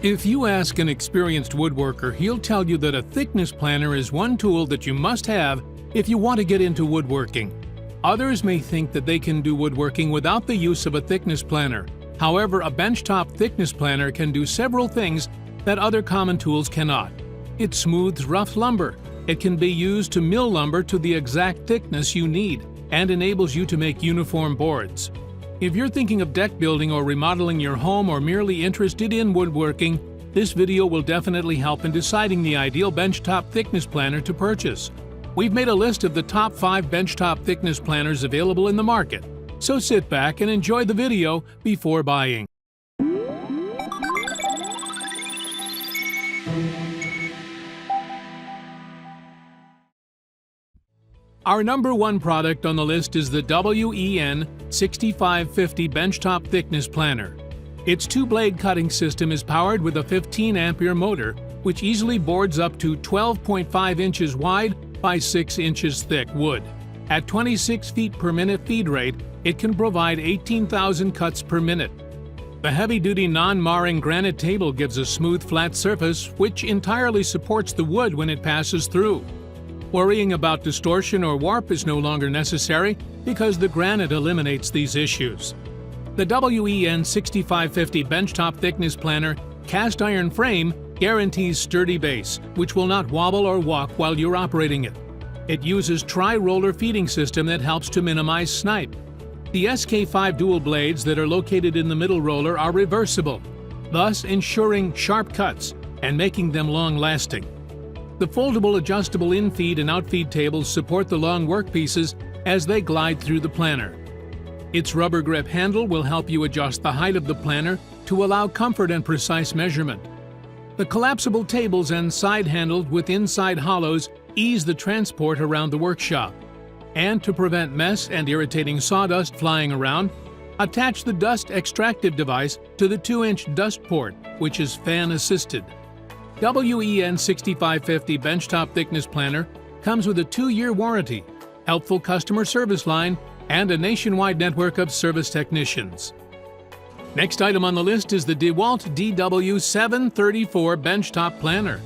If you ask an experienced woodworker, he'll tell you that a thickness planner is one tool that you must have if you want to get into woodworking. Others may think that they can do woodworking without the use of a thickness planner. However, a benchtop thickness planner can do several things that other common tools cannot. It smooths rough lumber. It can be used to mill lumber to the exact thickness you need and enables you to make uniform boards. If you're thinking of deck building or remodeling your home or merely interested in woodworking, this video will definitely help in deciding the ideal benchtop thickness planner to purchase. We've made a list of the top 5 benchtop thickness planners available in the market, so sit back and enjoy the video before buying. Our number 1 product on the list is the WEN 6550 Benchtop Thickness Planner. Its 2-blade cutting system is powered with a 15-ampere motor, which easily boards up to 12.5 inches wide by 6 inches thick wood. At 26 feet per minute feed rate, it can provide 18,000 cuts per minute. The heavy-duty non-marring granite table gives a smooth, flat surface which entirely supports the wood when it passes through. Worrying about distortion or warp is no longer necessary because the granite eliminates these issues. The WEN 6550 Benchtop Thickness Planner cast iron frame guarantees sturdy base, which will not wobble or walk while you're operating it. It uses tri-roller feeding system that helps to minimize snipe. The SK5 dual blades that are located in the middle roller are reversible, thus ensuring sharp cuts and making them long-lasting. The foldable adjustable in-feed and out-feed tables support the long workpieces as they glide through the planner. Its rubber grip handle will help you adjust the height of the planner to allow comfort and precise measurement. The collapsible tables and side handles with inside hollows ease the transport around the workshop. And to prevent mess and irritating sawdust flying around, attach the dust extractive device to the 2-inch dust port, which is fan-assisted. WEN 6550 Benchtop Thickness Planner comes with a 2-year warranty, helpful customer service line, and a nationwide network of service technicians. Next item on the list is the DeWalt DW734 Benchtop Planner.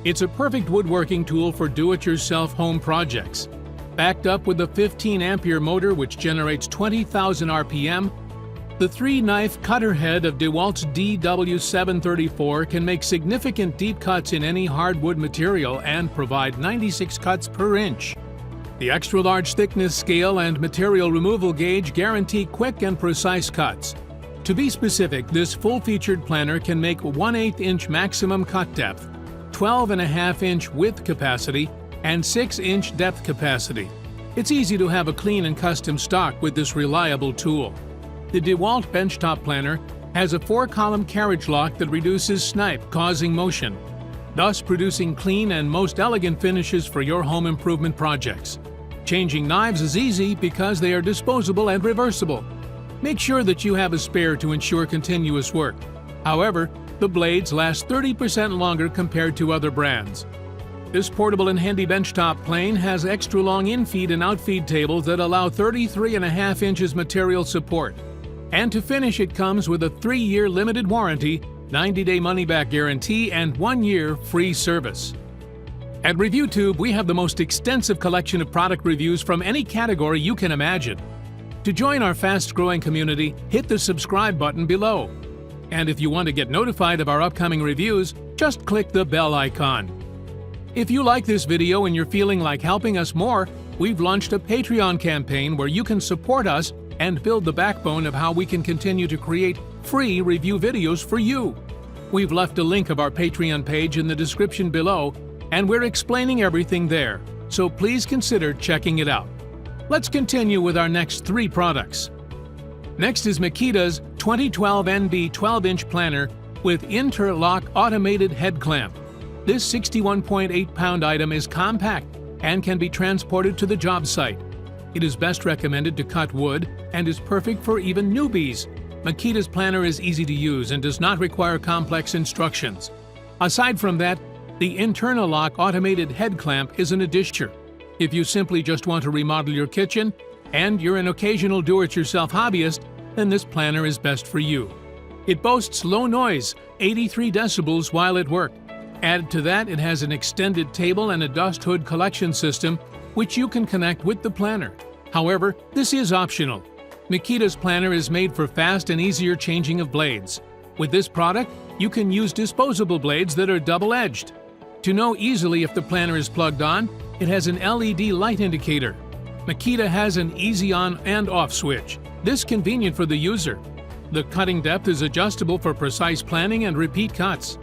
It's a perfect woodworking tool for do-it-yourself home projects. Backed up with a 15-ampere motor which generates 20,000 RPM, the 3-knife cutter head of DeWalt's DW734 can make significant deep cuts in any hardwood material and provide 96 cuts per inch. The extra-large thickness scale and material removal gauge guarantee quick and precise cuts. To be specific, this full-featured planner can make 1/8 inch maximum cut depth, 12.5-inch width capacity, and 6-inch depth capacity. It's easy to have a clean and custom stock with this reliable tool. The DeWalt Benchtop Planner has a 4-column carriage lock that reduces snipe, causing motion, thus producing clean and most elegant finishes for your home improvement projects. Changing knives is easy because they are disposable and reversible. Make sure that you have a spare to ensure continuous work. However, the blades last 30% longer compared to other brands. This portable and handy benchtop plane has extra long in-feed and out-feed tables that allow 33.5 inches material support. And to finish, it comes with a 3-year limited warranty, 90-day money-back guarantee, and 1-year free service. At ReviewTube, we have the most extensive collection of product reviews from any category you can imagine. To join our fast-growing community, hit the subscribe button below. And if you want to get notified of our upcoming reviews, just click the bell icon. If you like this video and you're feeling like helping us more, we've launched a Patreon campaign where you can support us and build the backbone of how we can continue to create free review videos for you. We've left a link of our Patreon page in the description below, and we're explaining everything there, so please consider checking it out. Let's continue with our next 3 products. Next is Makita's 2012 NB 12-inch planner with interlock automated head clamp. This 61.8-pound item is compact and can be transported to the job site. It is best recommended to cut wood and is perfect for even newbies. Makita's planner is easy to use and does not require complex instructions. Aside from that, the Interlock automated head clamp is an addition. If you simply just want to remodel your kitchen and you're an occasional do-it-yourself hobbyist, then this planner is best for you. It boasts low noise, 83 decibels while at work. Add to that, it has an extended table and a dust hood collection system, which you can connect with the planner. However, this is optional. Makita's planner is made for fast and easier changing of blades. With this product, you can use disposable blades that are double-edged. To know easily if the planner is plugged on, it has an LED light indicator. Makita has an easy on and off switch. This is convenient for the user. The cutting depth is adjustable for precise planning and repeat cuts.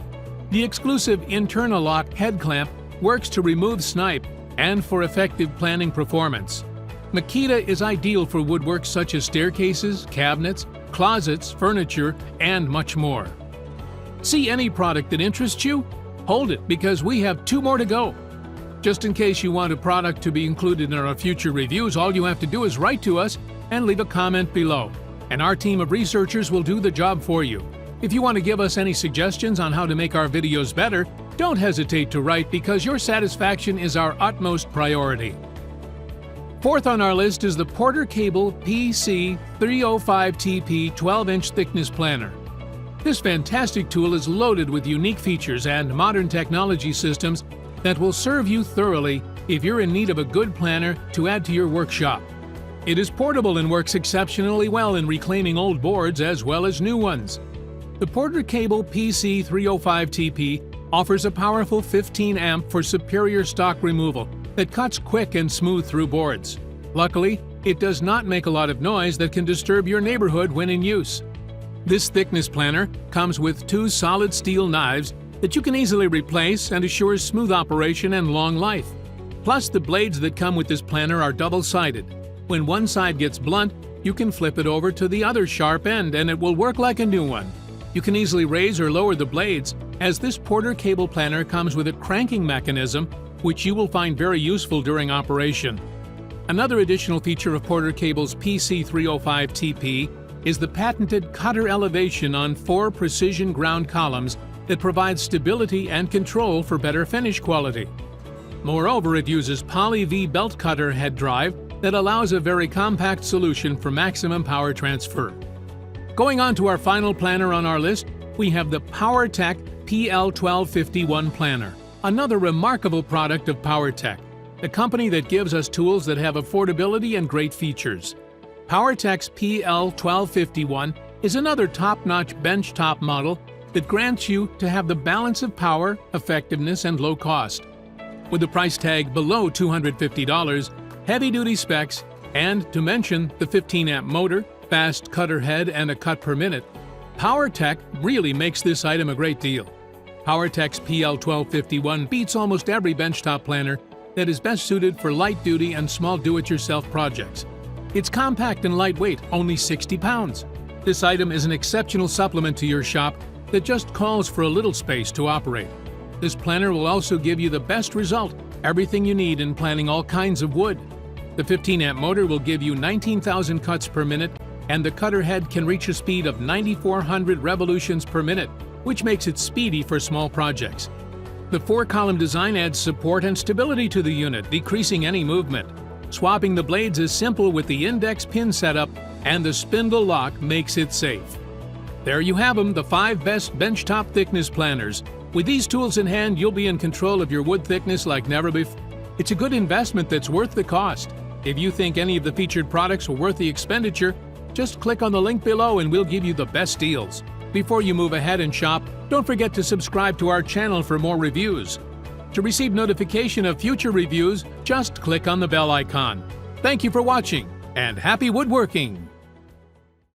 The exclusive internal lock head clamp works to remove snipe and for effective planning performance. Makita is ideal for woodwork such as staircases, cabinets, closets, furniture, and much more. See any product that interests you? Hold it, because we have 2 more to go. Just in case you want a product to be included in our future reviews, all you have to do is write to us and leave a comment below, and our team of researchers will do the job for you. If you want to give us any suggestions on how to make our videos better, don't hesitate to write, because your satisfaction is our utmost priority. Fourth on our list is the Porter Cable PC305TP 12-inch thickness planner. This fantastic tool is loaded with unique features and modern technology systems that will serve you thoroughly if you're in need of a good planner to add to your workshop. It is portable and works exceptionally well in reclaiming old boards as well as new ones. The Porter Cable PC305TP offers a powerful 15 amp for superior stock removal that cuts quick and smooth through boards. Luckily, it does not make a lot of noise that can disturb your neighborhood when in use. This thickness planner comes with 2 solid steel knives that you can easily replace and assures smooth operation and long life. Plus, the blades that come with this planner are double-sided. When one side gets blunt, you can flip it over to the other sharp end and it will work like a new one. You can easily raise or lower the blades, as this Porter Cable planner comes with a cranking mechanism, which you will find very useful during operation. Another additional feature of Porter Cable's PC305TP is the patented cutter elevation on 4 precision ground columns that provides stability and control for better finish quality. Moreover, it uses Poly V belt cutter head drive that allows a very compact solution for maximum power transfer. Going on to our final planner on our list, we have the PowerTech PL1251 planner, another remarkable product of PowerTech, a company that gives us tools that have affordability and great features. PowerTech's PL1251 is another top-notch benchtop model that grants you to have the balance of power, effectiveness, and low cost. With a price tag below $250, heavy-duty specs, and to mention the 15-amp motor, fast cutter head, and a cut per minute, PowerTech really makes this item a great deal. PowerTech's PL1251 beats almost every benchtop planner that is best suited for light-duty and small do-it-yourself projects. It's compact and lightweight, only 60 pounds. This item is an exceptional supplement to your shop that just calls for a little space to operate. This planner will also give you the best result, everything you need in planning all kinds of wood. The 15-amp motor will give you 19,000 cuts per minute, and the cutter head can reach a speed of 9,400 revolutions per minute, which makes it speedy for small projects. The 4-column design adds support and stability to the unit, decreasing any movement. Swapping the blades is simple with the index pin setup, and the spindle lock makes it safe. There you have them, the 5 best benchtop thickness planners. With these tools in hand, you'll be in control of your wood thickness like never before. It's a good investment that's worth the cost. If you think any of the featured products are worth the expenditure, just click on the link below and we'll give you the best deals. Before you move ahead and shop, don't forget to subscribe to our channel for more reviews. To receive notification of future reviews, just click on the bell icon. Thank you for watching, and happy woodworking!